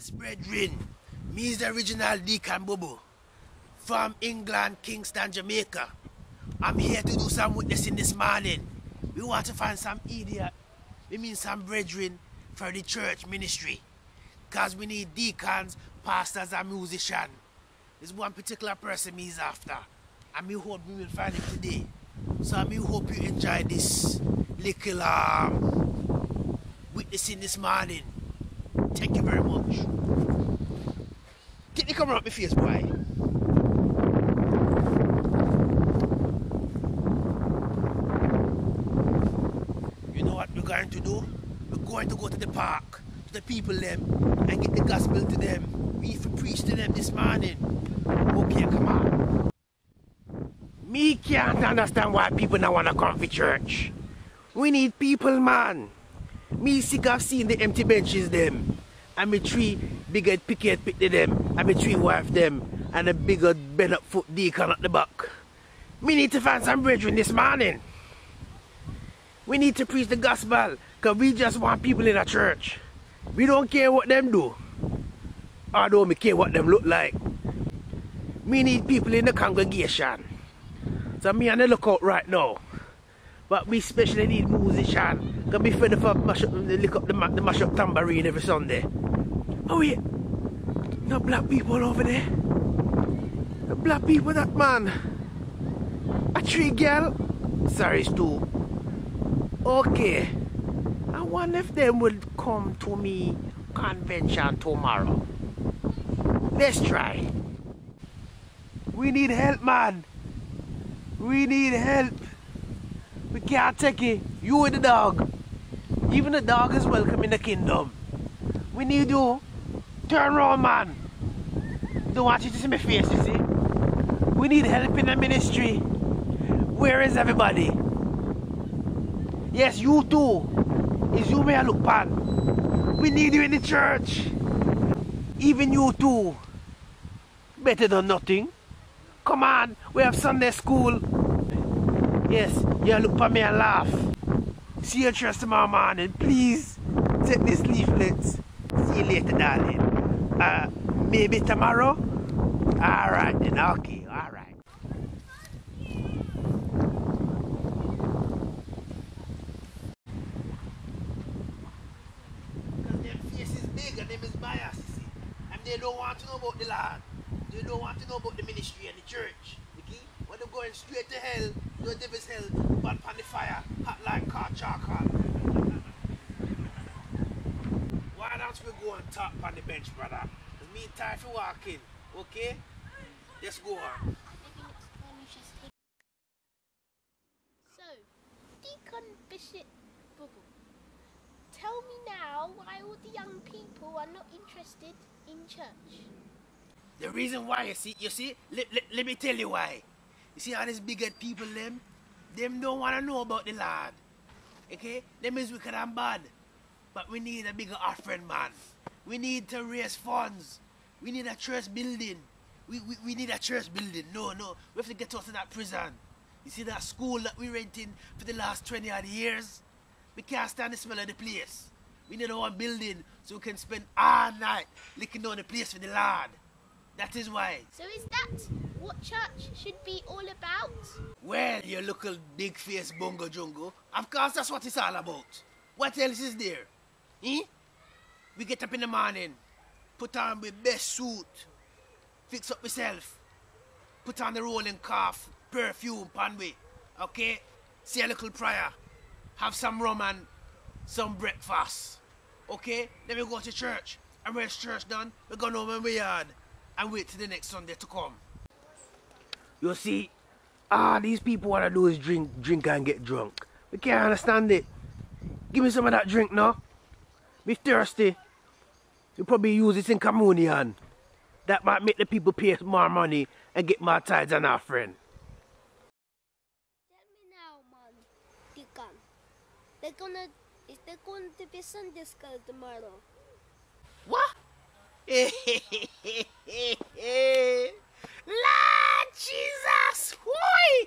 Yes, brethren, me is the original DeaCun BuBu from England, Kingston, Jamaica. I'm here to do some witnessing this morning. We want to find some idiot, we mean some brethren for the church ministry. Because we need deacons, pastors and musicians. There's one particular person me is after. And me hope we will find it today. So I hope you enjoy this little witnessing this morning. Thank you very much. Get the camera up my face, boy. You know what we're going to do? We're going to go to the park, to the people them, and get the gospel to them. We need to preach to them this morning. Okay, come on. Me can't understand why people don't want to come to church. We need people, man. Me sick of seeing the empty benches them. And me three bigger picket pick them. And me three wife them. And a bigger bend up foot deacon at the back. Me need to find some brethren this morning. We need to preach the gospel. Because we just want people in a church. We don't care what them do. Although me care what them look like. Me need people in the congregation. So me on the lookout right now. But we especially need musicians. Because we fed up the mash up tambourine every Sunday. Oh wait, no black people over there. The black people, that man. A tree girl. Sorry, it's two. Okay. I wonder if them will come to me convention tomorrow. Let's try. We need help, man. We need help. We can't take it. You and the dog. Even the dog is welcome in the kingdom. We need you. Turn around, man. Don't want you to see my face, you see. We need help in the ministry. Where is everybody? Yes, you too. It's you may I look pan. We need you in the church. Even you too. Better than nothing. Come on, we have Sunday school. Yes, you look for me and laugh. See you church tomorrow morning. Please take these leaflets. See you later, darling. Maybe tomorrow? Alright then, okay, alright. Because their face is big and them is biased, you see. And they don't want to know about the Lord. They don't want to know about the ministry and the church. Okay? When they're going straight to hell, the devil's hell, but upon the fire, hot like car charcoal. Why don't we go and talk on the bench, brother? It's me time for walking, okay? Let's go on. So, DeaCun BuBu, tell me now why all the young people are not interested in church. The reason why, you see, let me tell you why. You see all these big-head people, them don't want to know about the Lord. Okay? Them is wicked and bad. But we need a bigger offering, man. We need to raise funds. We need a church building. We need a church building. No. We have to get out of that prison. You see that school that we renting for the last 20 odd years? We can't stand the smell of the place. We need our own building so we can spend all night licking down the place for the Lord. That is why. So is that what church should be all about? Well, you little big face bungo jungo. Of course that's what it's all about. What else is there? Eh? We get up in the morning, put on my best suit, fix up myself, put on the rolling cough, perfume pan way, okay? Say a little prayer, have some rum and some breakfast, okay? Then we go to church, and when it's church done, we go home in my yard and wait till the next Sunday to come. You see, these people want to do is drink and get drunk. We can't understand it. Give me some of that drink now. Me thirsty. You probably use it in communion. That might make the people pay more money and get more tithes and offering. Tell me now, man, DeaCun. Is there going to be Sunday school tomorrow? What? Lord Jesus! Why?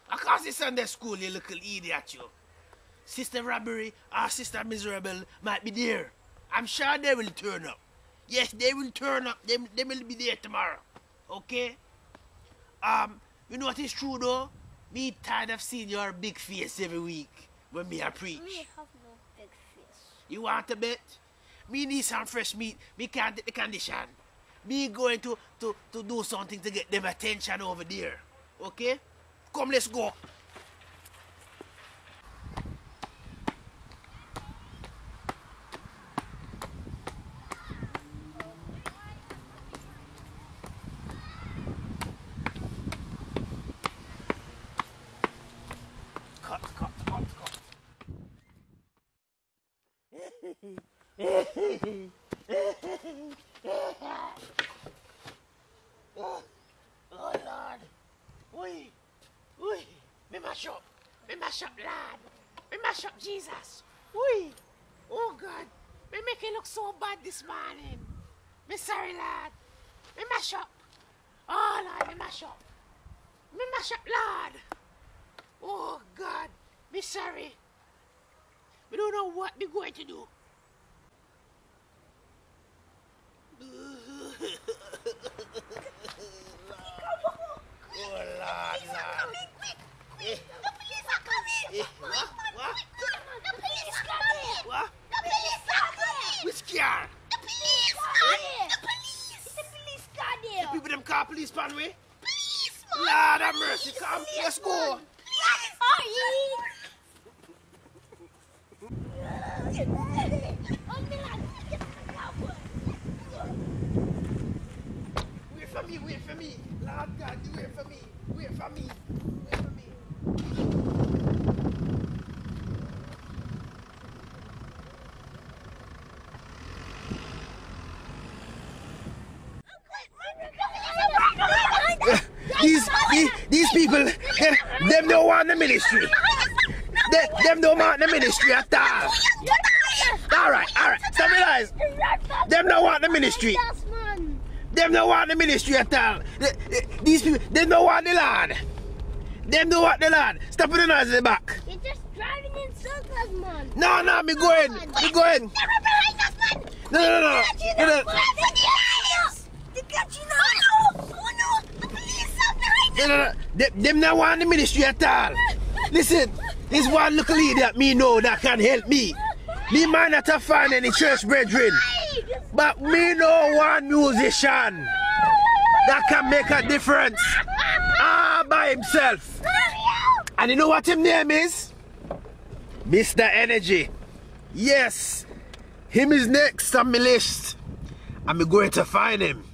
I can't see Sunday school, you little idiot, you. Sister Robbery or Sister Miserable might be there. I'm sure they will turn up. Yes, they will turn up. They will be there tomorrow. Okay? You know what is true though? Me tired of seeing your big face every week when me a preach. Me have no big face. You want a bet? Me need some fresh meat. Me can't take the condition. Me going to do something to get them attention over there. Okay? Come, let's go. Cut. Oh Lord. Oi. Me mash up, lad. Me mash up, Jesus. Oi. Oh God. Me make it look so bad this morning. Me sorry, lad. Me mash up. Oh Lord, me mash up. Me mash up, lad. Oh God. Me sorry. We don't know what we're going to do. Oh, Lord. The police are coming! What? The police are coming! What? The police are coming! We scared. The police are here! The police got here! People them call police pan way. Police, man! Lord have mercy, come. Let's go. Police are here! Wait for me. Lord God, you wait for me. Wait for me. These people, them don't want the ministry. Them don't want the ministry at all. Alright. Stabilize. Them don't want the ministry. Them don't want the ministry at all. These people, them don't want the Lord. Them don't want the Lord. Stop with the noise in the back. You're just driving in circles, man. No, me going. They're behind us, man. No. They got you now. Oh no, the police are behind us. No. Them don't want the ministry at all. Listen, this one little idiot me know that can help me. Me might not have found any church brethren. But me know one musician that can make a difference all by himself. And you know what his name is? Mr. Energy. Yes, him is next on my list. I'm going to find him.